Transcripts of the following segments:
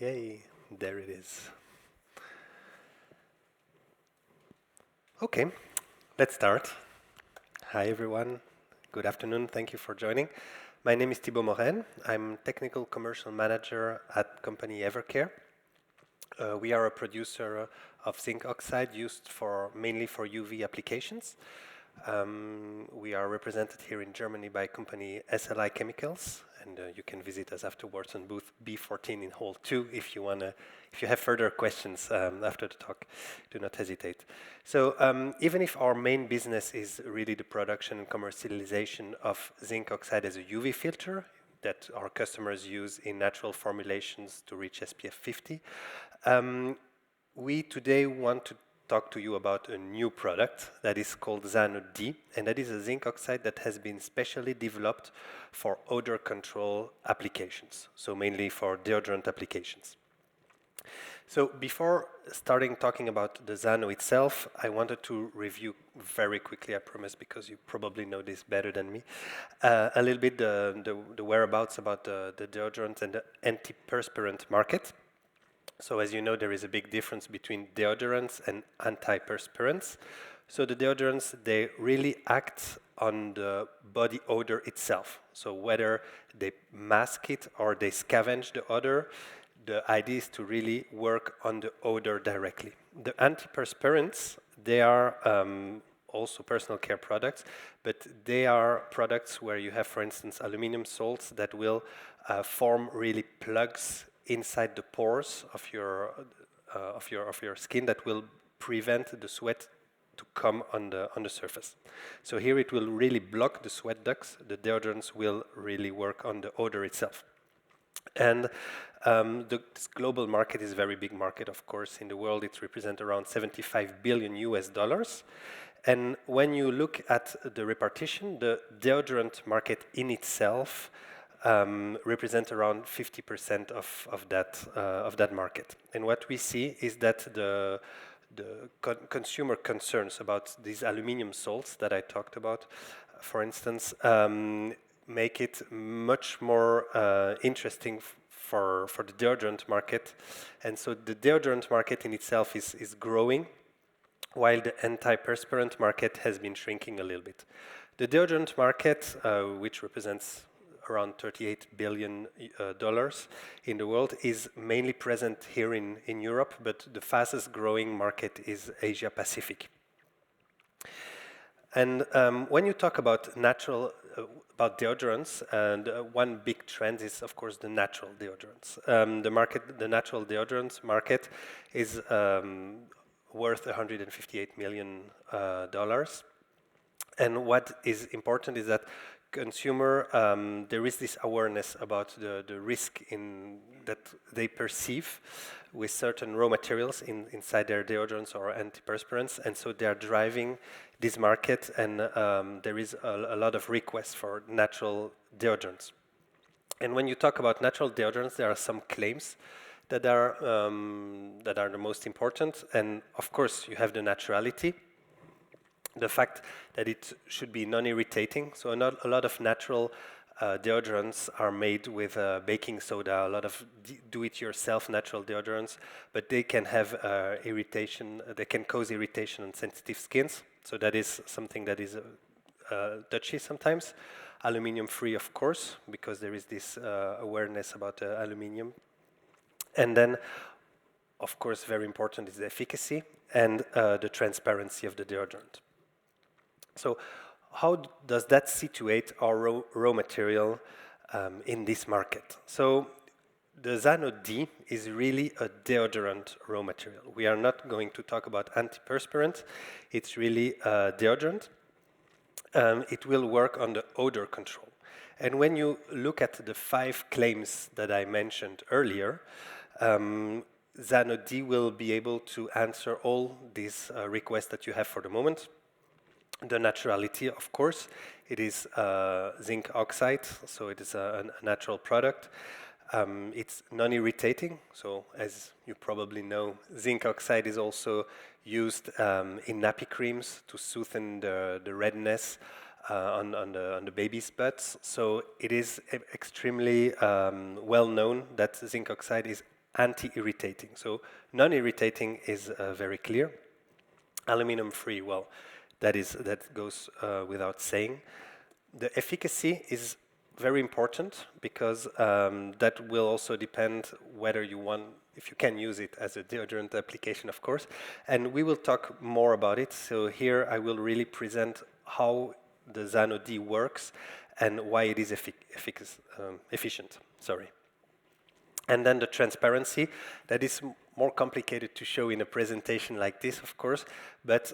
Yay, there it is. Okay, let's start. Hi everyone, good afternoon, thank you for joining. My name is Thibault Moraine. I'm Technical Commercial Manager at company Evercare. We are a producer of zinc oxide used mainly for UV applications. We are represented here in Germany by company SLI Chemicals, and you can visit us afterwards on booth B14 in Hall 2 if you have further questions after the talk. Do not hesitate. So even if our main business is really the production and commercialization of zinc oxide as a UV filter that our customers use in natural formulations to reach SPF 50, we today want to talk to you about a new product that is called ZANO D, and that is a zinc oxide that has been specially developed for odor control applications, so mainly for deodorant applications. So before starting talking about the ZANO itself, I wanted to review very quickly, I promise, because you probably know this better than me, a little bit the whereabouts about the deodorant and the antiperspirant market. So as you know, there is a big difference between deodorants and antiperspirants. So the deodorants, they really act on the body odor itself. So whether they mask it or they scavenge the odor, the idea is to really work on the odor directly. The antiperspirants, they are also personal care products, but they are products where you have, for instance, aluminum salts that will form really plugs inside the pores of your skin that will prevent the sweat to come on the surface. So here it will really block the sweat ducts. The deodorants will really work on the odor itself. And this global market is a very big market, of course. In the world, it represents around $75 billion US. And when you look at the repartition, the deodorant market in itself represent around 50% of that market. And what we see is that the consumer concerns about these aluminum salts that I talked about, for instance, make it much more interesting for the deodorant market. And so the deodorant market in itself is growing, while the antiperspirant market has been shrinking a little bit. The deodorant market, which represents around $38 billion in the world, is mainly present here in Europe, but the fastest growing market is Asia Pacific. And when you talk about about deodorants, and one big trend is, of course, the natural deodorants. The natural deodorants market is worth $158 million. And what is important is that there is this awareness about the risk that they perceive with certain raw materials inside their deodorants or antiperspirants, and so they are driving this market, and there is a lot of requests for natural deodorants. And when you talk about natural deodorants, there are some claims that are the most important, and of course you have the naturality. The fact that it should be non-irritating. So a lot of natural deodorants are made with baking soda, a lot of do-it-yourself natural deodorants, but they can have irritation, they can cause irritation on sensitive skins. So that is something that is touchy sometimes. Aluminium-free, of course, because there is this awareness about aluminium. And then, of course, very important is the efficacy and the transparency of the deodorant. So how does that situate our raw material in this market? So the ZANO D is really a deodorant raw material. We are not going to talk about antiperspirant. It's really a deodorant. It will work on the odor control. And when you look at the 5 claims that I mentioned earlier, ZANO D will be able to answer all these requests that you have for the moment. The naturality, of course, it is zinc oxide, so it is a natural product. It's non-irritating, so as you probably know, zinc oxide is also used in nappy creams to soothe the redness on the baby's butts. So it is extremely well known that zinc oxide is anti-irritating. So non-irritating is very clear. Aluminum-free, well, that goes without saying. The efficacy is very important because that will also depend whether you want, if you can use it as a deodorant application, of course. And we will talk more about it. So here I will really present how the ZANO D works and why it is efficient. Sorry. And then the transparency, that is more complicated to show in a presentation like this, of course, but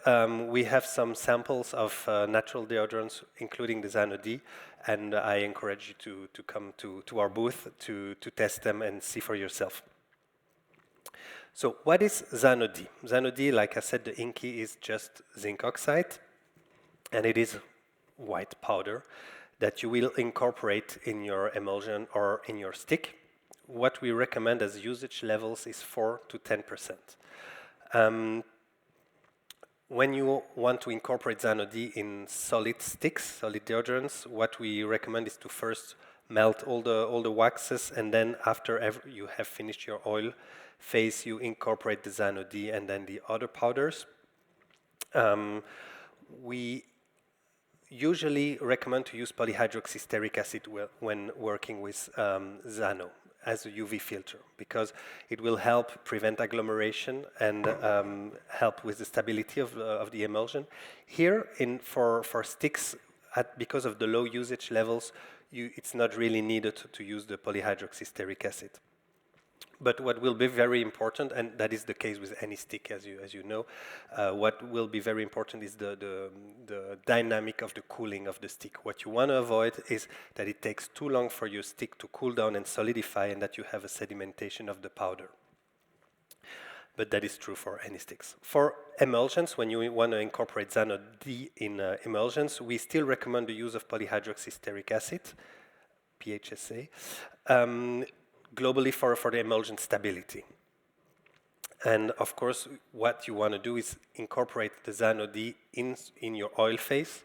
we have some samples of natural deodorants, including the ZANO D, and I encourage you to come to our booth to test them and see for yourself. So what is ZANO D? ZANO D, like I said, the inky is just zinc oxide, and it is white powder that you will incorporate in your emulsion or in your stick. What we recommend as usage levels is 4 to 10%. When you want to incorporate ZANO D in solid sticks, solid deodorants, what we recommend is to first melt all the waxes, and then after you have finished your oil phase, you incorporate the ZANO D and then the other powders. We usually recommend to use polyhydroxysteric acid when working with ZANO as a UV filter, because it will help prevent agglomeration and help with the stability of the emulsion. Here, for sticks, because of the low usage levels, it's not really needed to use the polyhydroxysteric acid. But what will be very important, and that is the case with any stick, as you know, what will be very important is the dynamic of the cooling of the stick. What you want to avoid is that it takes too long for your stick to cool down and solidify, and that you have a sedimentation of the powder. But that is true for any sticks. For emulsions, when you want to incorporate ZANO D in emulsions, we still recommend the use of polyhydroxysteric acid, PHSA. Globally for the emulsion stability. And of course, what you want to do is incorporate the ZANO D in your oil phase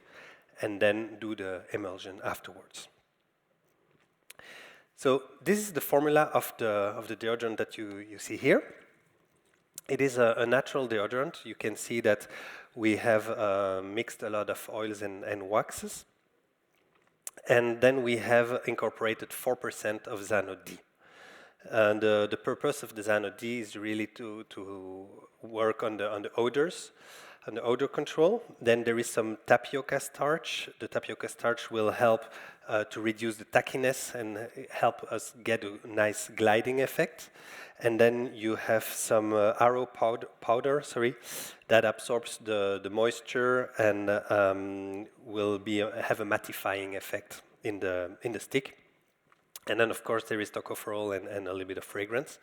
and then do the emulsion afterwards. So this is the formula of the deodorant that you see here. It is a natural deodorant. You can see that we have mixed a lot of oils and waxes. And then we have incorporated 4% of ZANO D. And the purpose of the ZANO D is really to work on the odors, on the odor control. Then there is some tapioca starch. The tapioca starch will help to reduce the tackiness and help us get a nice gliding effect. And then you have some arrow powder, that absorbs the moisture and will have a mattifying effect in the stick. And then, of course, there is tocopherol and a little bit of fragrance.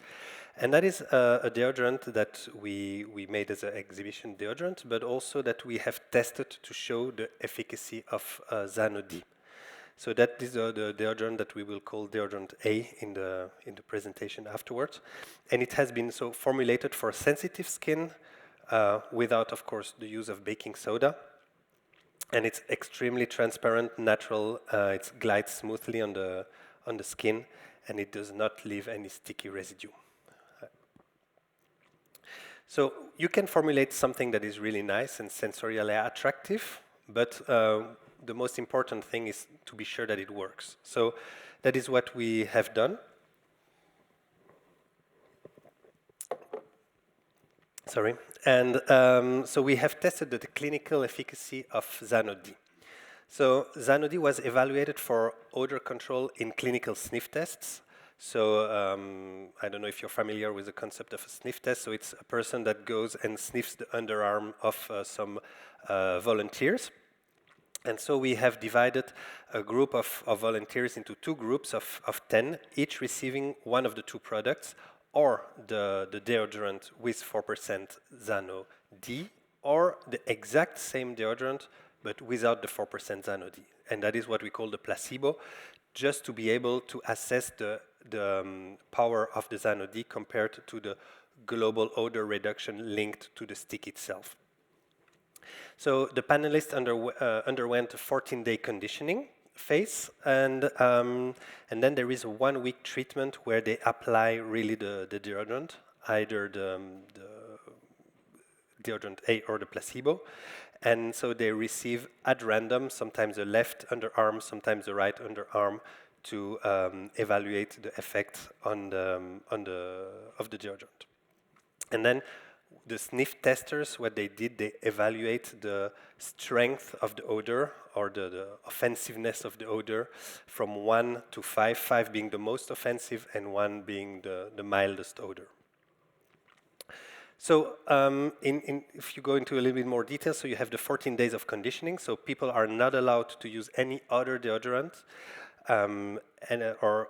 And that is a deodorant that we made as an exhibition deodorant, but also that we have tested to show the efficacy of ZANO D. So that is the deodorant that we will call deodorant A in the presentation afterwards. And it has been so formulated for sensitive skin without, of course, the use of baking soda. And it's extremely transparent, natural. It glides smoothly on the skin, and it does not leave any sticky residue. So you can formulate something that is really nice and sensorially attractive, but the most important thing is to be sure that it works. So that is what we have done. Sorry. And so we have tested the clinical efficacy of ZANO D. So ZANO D was evaluated for odor control in clinical sniff tests. So I don't know if you're familiar with the concept of a sniff test. So it's a person that goes and sniffs the underarm of some volunteers. And so we have divided a group of volunteers into two groups of 10, each receiving one of the two products, or the deodorant with 4% ZANO D, or the exact same deodorant but without the 4% ZANO D. And that is what we call the placebo, just to be able to assess the power of the ZANO D compared to the global odor reduction linked to the stick itself. So the panelists underwent a 14-day conditioning phase, and then there is a 1 week treatment where they apply really the deodorant, either the deodorant A or the placebo, and so they receive at random, sometimes the left underarm, sometimes the right underarm, to evaluate the effect of the deodorant. And then the sniff testers, what they did, they evaluate the strength of the odor, or the offensiveness of the odor, from 1 to 5, 5 being the most offensive and 1 being the mildest odor. So if you go into a little bit more detail, so you have the 14 days of conditioning, so people are not allowed to use any other deodorant, or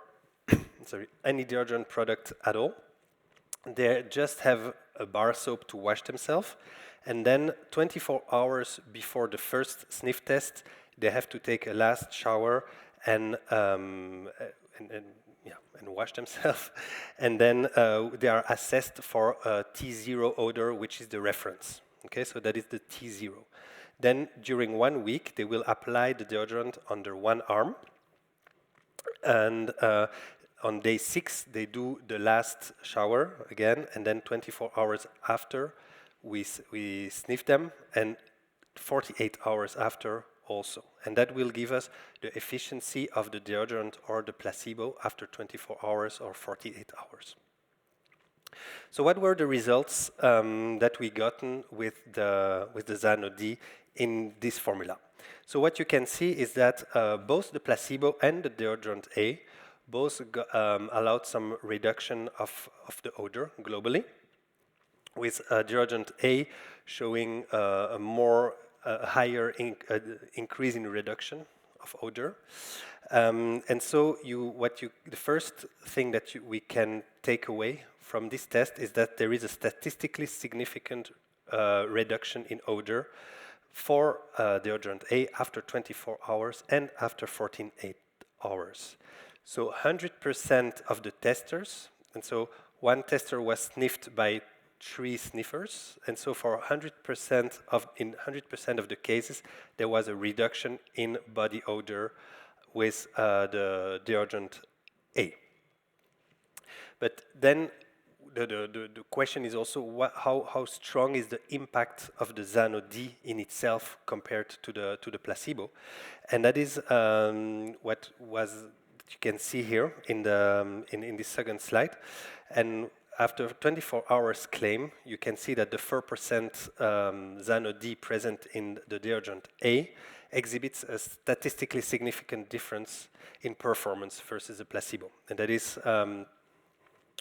sorry, any deodorant product at all. They just have a bar soap to wash themselves, and then 24 hours before the first sniff test, they have to take a last shower and wash themselves, and then they are assessed for T0 odor, which is the reference. Okay, so that is the T0. Then during 1 week, they will apply the deodorant under one arm, and on day 6, they do the last shower again, and then 24 hours after, we sniff them, and 48 hours after also. And that will give us the efficiency of the deodorant or the placebo after 24 hours or 48 hours. So what were the results that we gotten with the ZANO D in this formula? So what you can see is that both the placebo and the deodorant A both allowed some reduction of the odor globally, with deodorant A showing a higher increase in reduction of odor. And so the first thing that we can take away from this test is that there is a statistically significant reduction in odor for deodorant A after 24 hours and after 48 hours. So 100% of the testers, and so one tester was sniffed by 3 sniffers, and so for 100% in 100% of the cases, there was a reduction in body odor with the deodorant A. But then the question is also how strong is the impact of the ZANO D in itself compared to the placebo, and that is what you can see here in this second slide. And after 24 hours claim, you can see that the 4% ZANO D present in the deodorant A exhibits a statistically significant difference in performance versus the placebo. And that is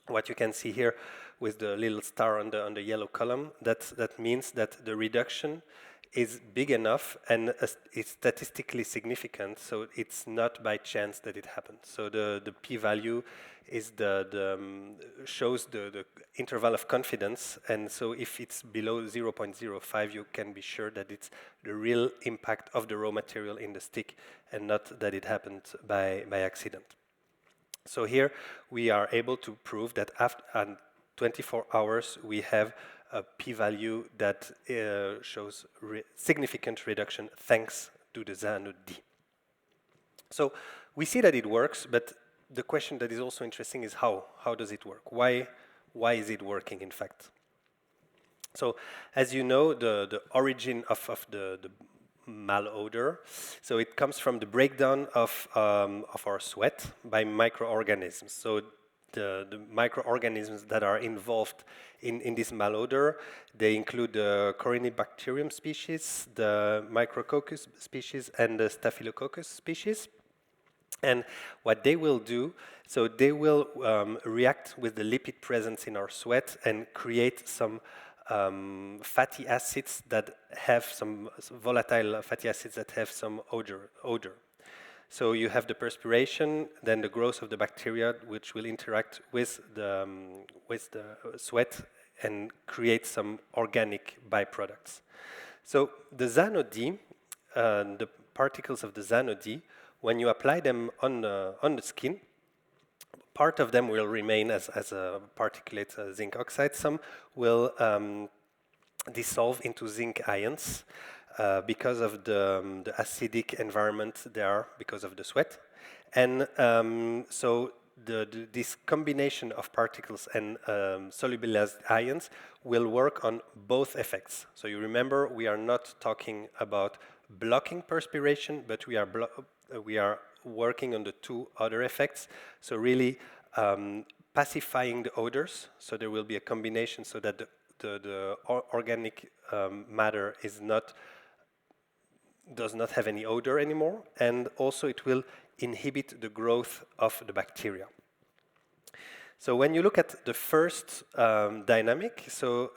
what you can see here with the little star on the yellow column. That means that the reduction is big enough and it's statistically significant, so it's not by chance that it happened. So the p-value is shows the interval of confidence, and so if it's below 0.05, you can be sure that it's the real impact of the raw material in the stick and not that it happened by accident. So here we are able to prove that after 24 hours we have a p-value that shows significant reduction thanks to the ZANO D. So we see that it works, but the question that is also interesting is how does it work? Why is it working, in fact? So as you know, the origin of the malodor, so it comes from the breakdown of our sweat by microorganisms. So the microorganisms that are involved in this malodor, they include the Corynebacterium species, the Micrococcus species, and the Staphylococcus species. And what they will do, so they will react with the lipid presence in our sweat and create some fatty acids that have some volatile fatty acids that have some odor. So you have the perspiration, then the growth of the bacteria, which will interact with the sweat and create some organic byproducts. So the ZANO D, the particles of the ZANO D, when you apply them on the skin, part of them will remain as a particulate zinc oxide. Some will dissolve into zinc ions. because of the acidic environment there, because of the sweat. And so this combination of particles and solubilized ions will work on both effects. So you remember, we are not talking about blocking perspiration, but we are working on the two other effects. So really pacifying the odors. So there will be a combination so that the organic matter does not have any odor anymore, and also it will inhibit the growth of the bacteria. So when you look at the first dynamic, so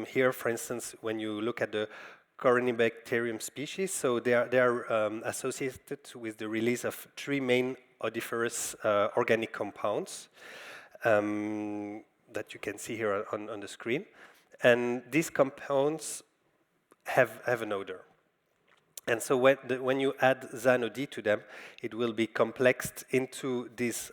here, for instance, when you look at the Corynebacterium species, so they are associated with the release of three main odoriferous organic compounds that you can see here on the screen. And these compounds have an odor. And so when you add ZANO D to them, it will be complexed into these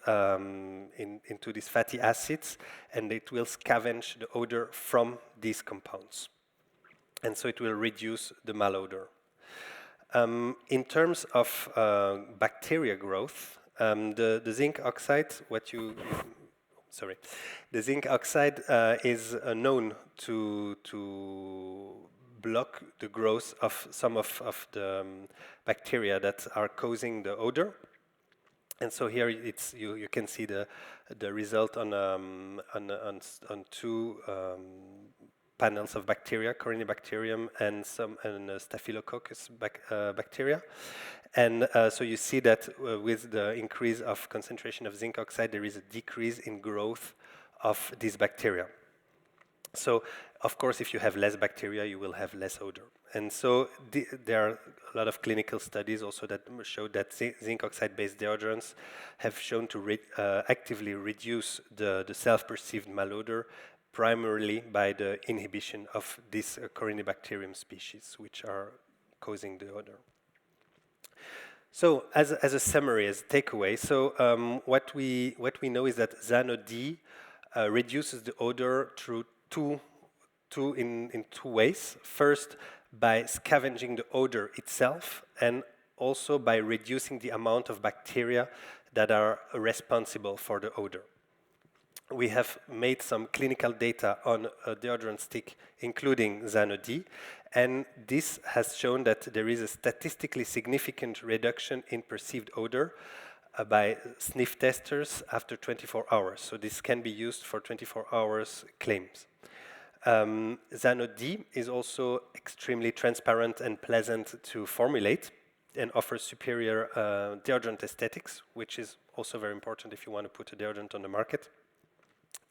fatty acids, and it will scavenge the odor from these compounds. And so it will reduce the malodor. In terms of bacteria growth, the zinc oxide, the zinc oxide is known to block the growth of some of the bacteria that are causing the odor. And so here you can see the result on two panels of bacteria, Corynebacterium and Staphylococcus bacteria. And so you see that with the increase of concentration of zinc oxide, there is a decrease in growth of these bacteria. So, of course, if you have less bacteria, you will have less odor. And so there are a lot of clinical studies also that show that zinc oxide-based deodorants have shown to actively reduce the self-perceived malodor, primarily by the inhibition of this Corynebacterium species, which are causing the odor. So, as a summary, as a takeaway, so what we know is that ZANO D reduces the odor through in two ways. First, by scavenging the odor itself, and also by reducing the amount of bacteria that are responsible for the odor. We have made some clinical data on a deodorant stick, including ZANO D, and this has shown that there is a statistically significant reduction in perceived odor by sniff testers after 24 hours. So this can be used for 24 hours claims. ZANO D is also extremely transparent and pleasant to formulate and offers superior deodorant aesthetics, which is also very important if you want to put a deodorant on the market.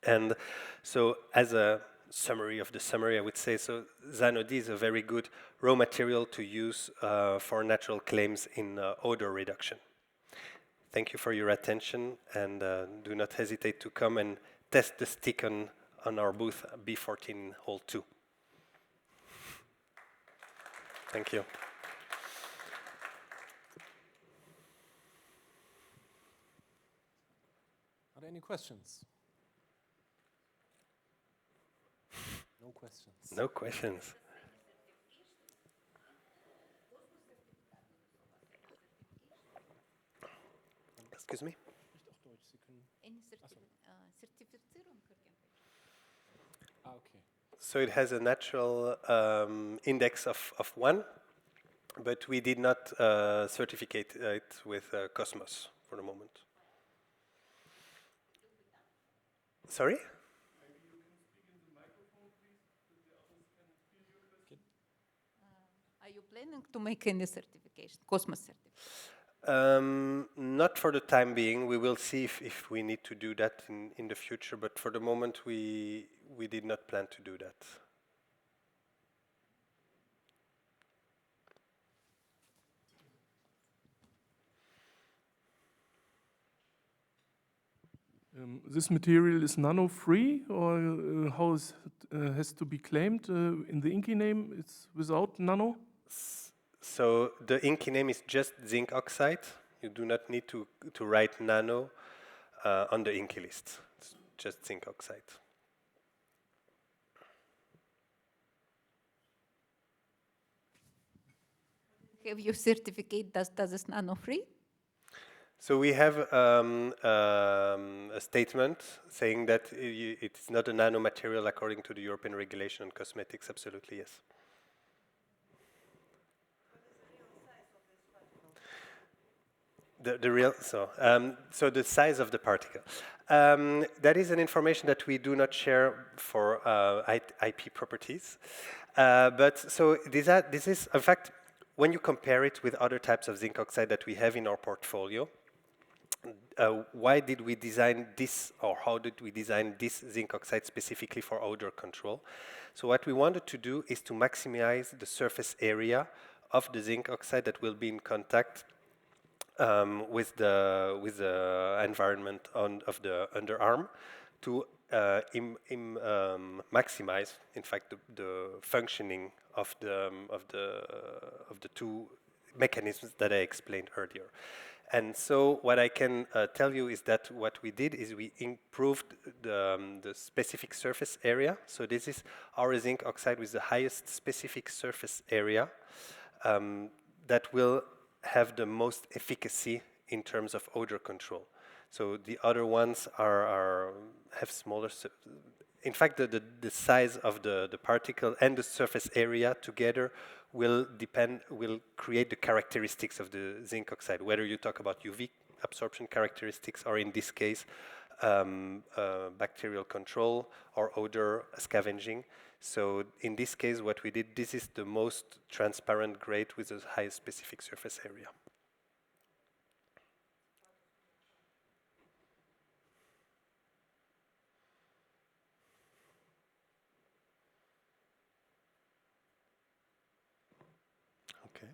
And so as a summary of the summary, I would say, so ZANO D is a very good raw material to use for natural claims in odor reduction. Thank you for your attention, and do not hesitate to come and test the stick on our booth B14 Hall 2. Thank you. Are there any questions? No questions. No questions. Excuse me? Okay. So it has a natural index of 1, but we did not certificate it with Cosmos for the moment. Sorry? Maybe you can speak in the microphone, please, that the others can hear your question. Are you planning to make any certification, Cosmos certification? Not for the time being. We will see if we need to do that in the future, but for the moment we did not plan to do that. This material is nano-free, or how has to be claimed in the inky name? It's without nano? So the inky name is just zinc oxide. You do not need to write nano on the inky list. It's just zinc oxide. have your certificate, does this nano free? So we have a statement saying that it's not a nanomaterial according to the European regulation on cosmetics. Absolutely, yes. The real so the size of the particle. That is an information that we do not share for IP properties. But so this is in fact when you compare it with other types of zinc oxide that we have in our portfolio. Why did we design this, or how did we design this zinc oxide specifically for odor control? So what we wanted to do is to maximize the surface area of the zinc oxide that will be in contact with the environment of the underarm to maximize, in fact, the functioning of the two mechanisms that I explained earlier. And so what I can tell you is that what we did is we improved the specific surface area. So this is our zinc oxide with the highest specific surface area that will have the most efficacy in terms of odor control. So the other ones have smaller. In fact, the size of the particle and the surface area together will create the characteristics of the zinc oxide, whether you talk about UV absorption characteristics or in this case bacterial control or odor scavenging. So in this case what we did, this is the most transparent grade with the highest specific surface area. Okay.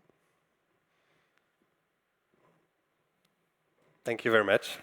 Thank you very much.